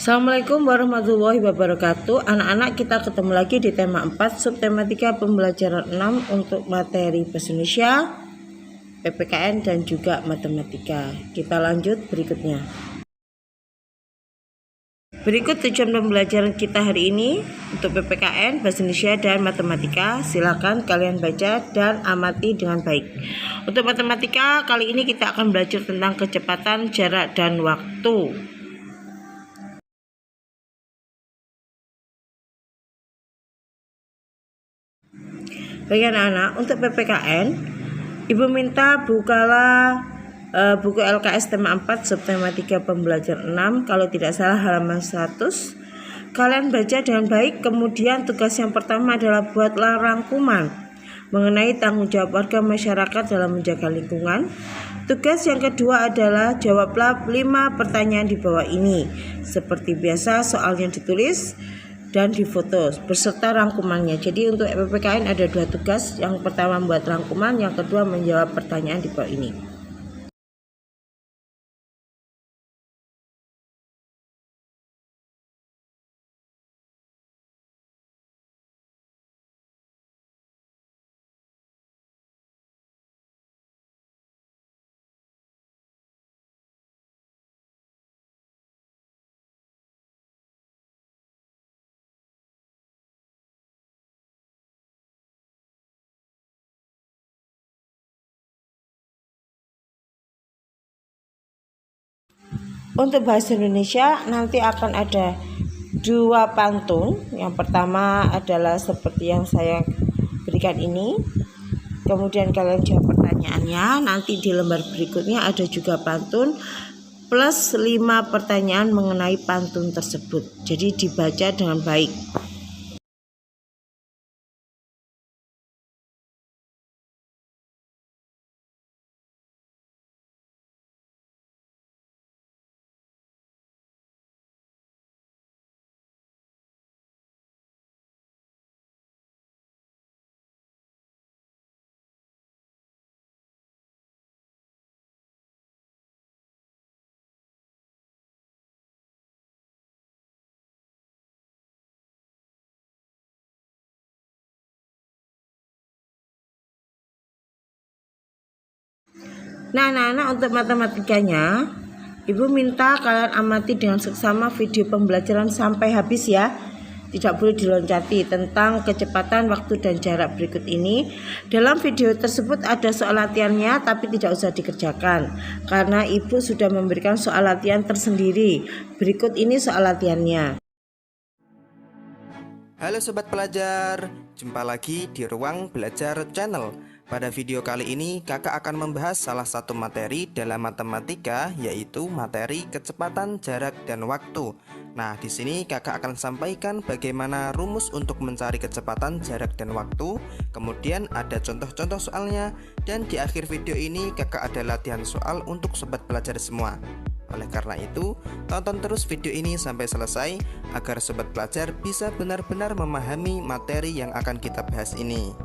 Assalamualaikum warahmatullahi wabarakatuh. Anak-anak, kita ketemu lagi di tema 4 subtema 3 pembelajaran 6 untuk materi bahasa Indonesia, PPKN dan juga matematika. Kita lanjut berikutnya. Berikut tujuan pembelajaran kita hari ini untuk PPKN, bahasa Indonesia dan matematika. Silakan kalian baca dan amati dengan baik. Untuk matematika kali ini kita akan belajar tentang kecepatan, jarak, dan waktu. Bagi anak-anak, untuk PPKN, Ibu minta bukalah buku LKS tema 4 subtema 3 pembelajaran 6, kalau tidak salah halaman 100. Kalian baca dengan baik. Kemudian tugas yang pertama adalah buatlah rangkuman mengenai tanggung jawab warga masyarakat dalam menjaga lingkungan. Tugas yang kedua adalah jawablah 5 pertanyaan di bawah ini. Seperti biasa, soalnya ditulis dan difoto beserta rangkumannya. Jadi untuk PPKN ada 2 tugas. Yang pertama membuat rangkuman, yang kedua menjawab pertanyaan di bawah ini. Untuk bahasa Indonesia nanti akan ada 2 pantun. Yang pertama adalah seperti yang saya berikan ini. Kemudian kalian jawab pertanyaannya. Nanti di lembar berikutnya ada juga pantun plus 5 pertanyaan mengenai pantun tersebut. Jadi dibaca dengan baik. Nah, anak-anak, untuk matematikanya, Ibu minta kalian amati dengan seksama video pembelajaran sampai habis ya. Tidak boleh diloncati tentang kecepatan, waktu, dan jarak berikut ini. Dalam video tersebut ada soal latihannya, tapi tidak usah dikerjakan karena Ibu sudah memberikan soal latihan tersendiri. Berikut ini soal latihannya. Halo Sobat Pelajar, jumpa lagi di Ruang Belajar Channel. Pada video kali ini kakak akan membahas salah satu materi dalam matematika, yaitu materi kecepatan, jarak, dan waktu. Nah, di sini kakak akan sampaikan bagaimana rumus untuk mencari kecepatan, jarak, dan waktu. Kemudian ada contoh-contoh soalnya, dan di akhir video ini kakak ada latihan soal untuk sobat pelajar semua. Oleh karena itu, tonton terus video ini sampai selesai agar sobat pelajar bisa benar-benar memahami materi yang akan kita bahas ini.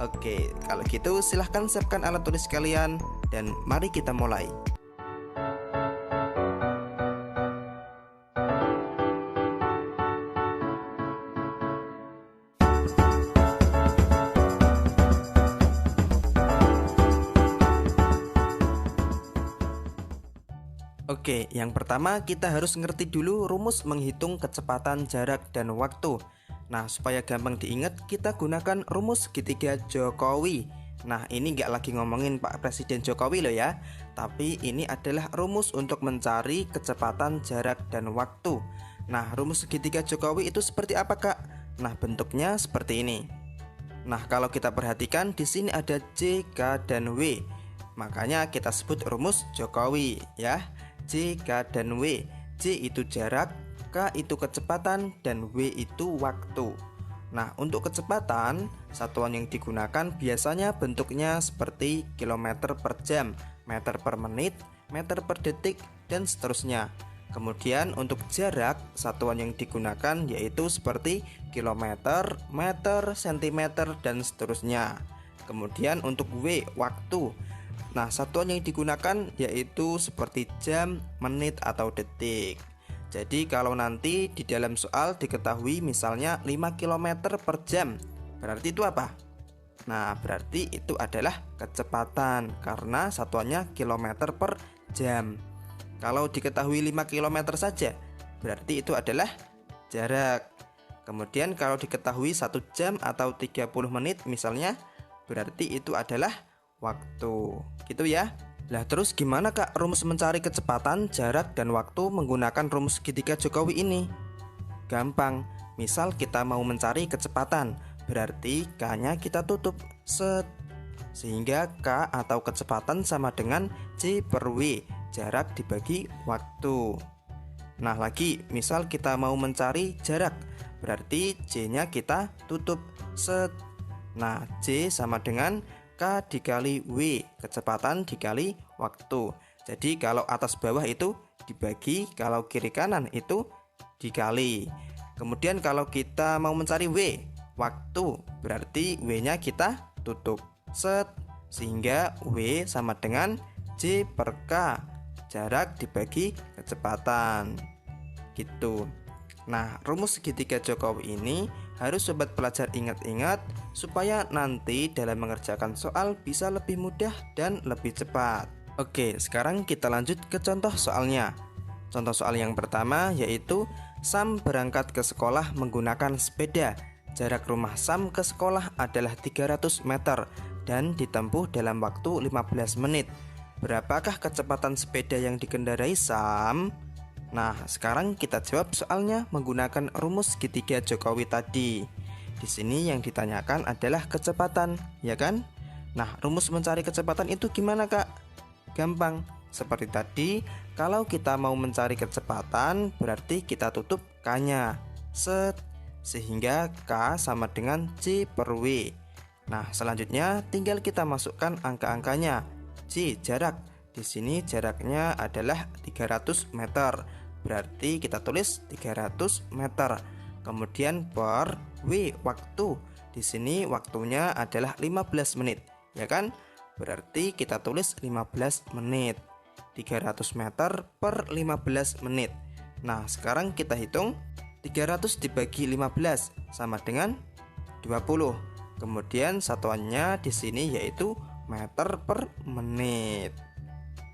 Oke, kalau gitu silahkan siapkan alat tulis kalian dan mari kita mulai. Oke, yang pertama kita harus ngerti dulu rumus menghitung kecepatan, jarak, dan waktu. Nah, supaya gampang diingat, kita gunakan rumus segitiga Jokowi. Nah, ini nggak lagi ngomongin Pak Presiden Jokowi loh ya, tapi ini adalah rumus untuk mencari kecepatan, jarak, dan waktu. Nah, rumus segitiga Jokowi itu seperti apa, Kak? Nah, bentuknya seperti ini. Nah, kalau kita perhatikan di sini ada J, K, dan W. Makanya kita sebut rumus Jokowi ya. J, K, dan W. J itu jarak, K itu kecepatan, dan W itu waktu. Nah, untuk kecepatan, satuan yang digunakan biasanya bentuknya seperti kilometer per jam, meter per menit, meter per detik, dan seterusnya. Kemudian untuk jarak, satuan yang digunakan yaitu seperti kilometer, meter, sentimeter, dan seterusnya. Kemudian untuk W, waktu. Nah, satuan yang digunakan yaitu seperti jam, menit, atau detik. Jadi kalau nanti di dalam soal diketahui misalnya 5 km per jam, berarti itu apa? Nah, berarti itu adalah kecepatan karena satuannya kilometer per jam. Kalau diketahui 5 km saja, berarti itu adalah jarak. Kemudian kalau diketahui 1 jam atau 30 menit misalnya, berarti itu adalah waktu. Gitu ya. Lah terus gimana Kak rumus mencari kecepatan, jarak, dan waktu menggunakan rumus segitiga Jokowi ini? Gampang. Misal kita mau mencari kecepatan, berarti K-nya kita tutup set. Sehingga K atau kecepatan sama dengan C per W, jarak dibagi waktu. Nah lagi, misal kita mau mencari jarak, berarti C-nya kita tutup set. Nah C sama dengan K dikali W, kecepatan dikali waktu. Jadi kalau atas bawah itu dibagi, kalau kiri kanan itu dikali. Kemudian kalau kita mau mencari W, waktu, berarti W-nya kita tutup set. Sehingga W sama dengan C per K, jarak dibagi kecepatan. Gitu. Nah, rumus segitiga Jokowi ini harus sobat pelajar ingat-ingat supaya nanti dalam mengerjakan soal bisa lebih mudah dan lebih cepat. Oke, sekarang kita lanjut ke contoh soalnya. Contoh soal yang pertama yaitu Sam berangkat ke sekolah menggunakan sepeda. Jarak rumah Sam ke sekolah adalah 300 meter dan ditempuh dalam waktu 15 menit. Berapakah kecepatan sepeda yang dikendarai Sam? Nah, sekarang kita jawab soalnya menggunakan rumus segitiga Jokowi tadi. Di sini yang ditanyakan adalah kecepatan, ya kan? Nah, rumus mencari kecepatan itu gimana, Kak? Gampang. Seperti tadi, kalau kita mau mencari kecepatan, berarti kita tutup K-nya. Set. Sehingga K sama dengan C per W. Nah, selanjutnya tinggal kita masukkan angka-angkanya. C, jarak. Di sini jaraknya adalah 300 meter. Berarti kita tulis 300 meter. Kemudian per W, waktu. Di sini waktunya adalah 15 menit, ya kan? Berarti kita tulis 15 menit. 300 meter per 15 menit. Nah, sekarang kita hitung 300 dibagi 15 sama dengan 20. Kemudian satuannya di sini yaitu meter per menit.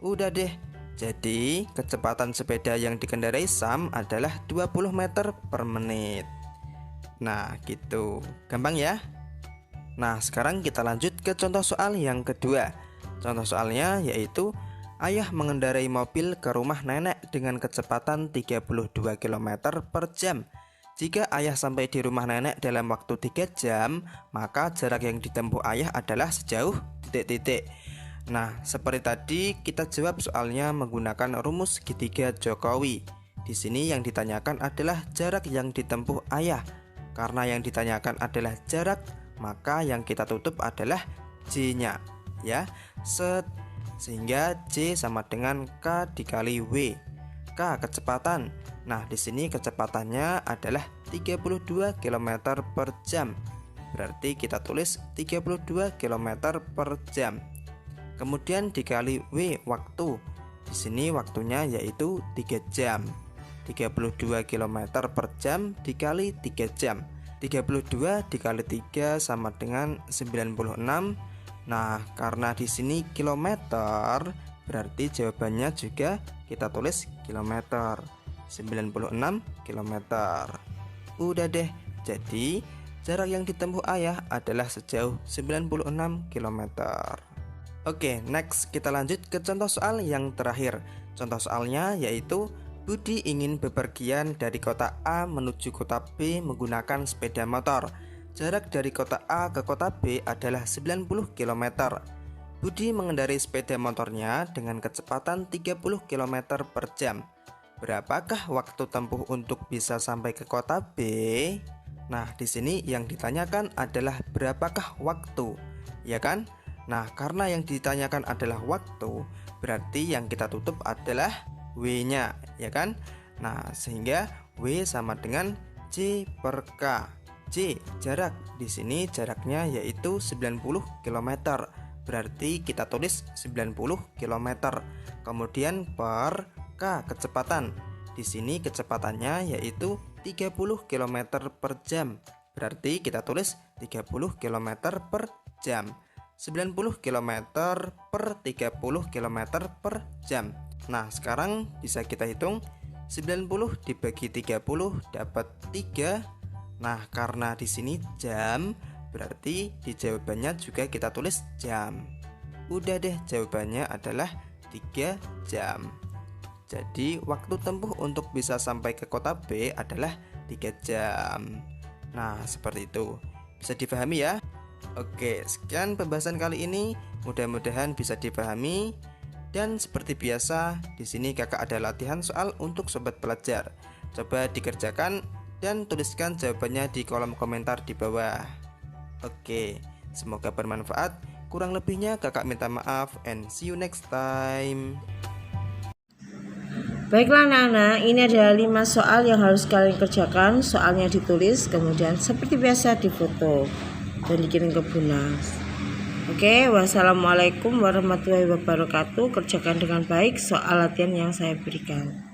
Udah deh. Jadi, kecepatan sepeda yang dikendarai Sam adalah 20 meter per menit. Nah, gitu. Gampang ya? Nah, sekarang kita lanjut ke contoh soal yang kedua. Contoh soalnya yaitu ayah mengendarai mobil ke rumah nenek dengan kecepatan 32 km per jam. Jika ayah sampai di rumah nenek dalam waktu 3 jam, maka jarak yang ditempuh ayah adalah sejauh titik-titik. Nah, seperti tadi kita jawab soalnya menggunakan rumus segitiga Jokowi. Di sini yang ditanyakan adalah jarak yang ditempuh ayah. Karena yang ditanyakan adalah jarak, maka yang kita tutup adalah J-nya, ya. Set. Sehingga J sama dengan K dikali W. K kecepatan. Nah, di sini kecepatannya adalah 32 km per jam. Berarti kita tulis 32 km per jam. Kemudian dikali W, waktu. Di sini waktunya yaitu 3 jam. 32 km per jam dikali 3 jam. 32 dikali 3 sama dengan 96. Nah, karena di sini kilometer, berarti jawabannya juga kita tulis kilometer. 96 kilometer. Udah deh. Jadi, jarak yang ditempuh ayah adalah sejauh 96 kilometer. Oke, next kita lanjut ke contoh soal yang terakhir. Contoh soalnya yaitu Budi ingin bepergian dari kota A menuju kota B menggunakan sepeda motor. Jarak dari kota A ke kota B adalah 90 km. Budi mengendarai sepeda motornya dengan kecepatan 30 km per jam. Berapakah waktu tempuh untuk bisa sampai ke kota B? Nah, di sini yang ditanyakan adalah berapakah waktu, ya kan? Nah, karena yang ditanyakan adalah waktu, berarti yang kita tutup adalah W-nya, ya kan? Nah, sehingga W sama dengan J per K. J, jarak. Di sini jaraknya yaitu 90 km. Berarti kita tulis 90 km. Kemudian per K, kecepatan. Di di sini kecepatannya yaitu 30 km per jam. Berarti kita tulis 30 km per jam. 90 km per 30 km per jam. Nah, sekarang bisa kita hitung 90 dibagi 30 dapat 3. Nah, karena di sini jam, berarti di jawabannya juga kita tulis jam. Udah deh, jawabannya adalah 3 jam. Jadi waktu tempuh untuk bisa sampai ke kota B adalah 3 jam. Nah, seperti itu. Bisa dipahami ya? Oke, sekian pembahasan kali ini. Mudah-mudahan bisa dipahami. Dan seperti biasa, di sini kakak ada latihan soal untuk sobat pelajar. Coba dikerjakan dan tuliskan jawabannya di kolom komentar di bawah. Oke, semoga bermanfaat. Kurang lebihnya kakak minta maaf and see you next time. Baiklah anak-anak, ini adalah 5 soal yang harus kalian kerjakan. Soalnya ditulis, kemudian seperti biasa difoto dan dikirim ke Bunas. Oke, wassalamualaikum warahmatullahi wabarakatuh. Kerjakan dengan baik soal latihan yang saya berikan.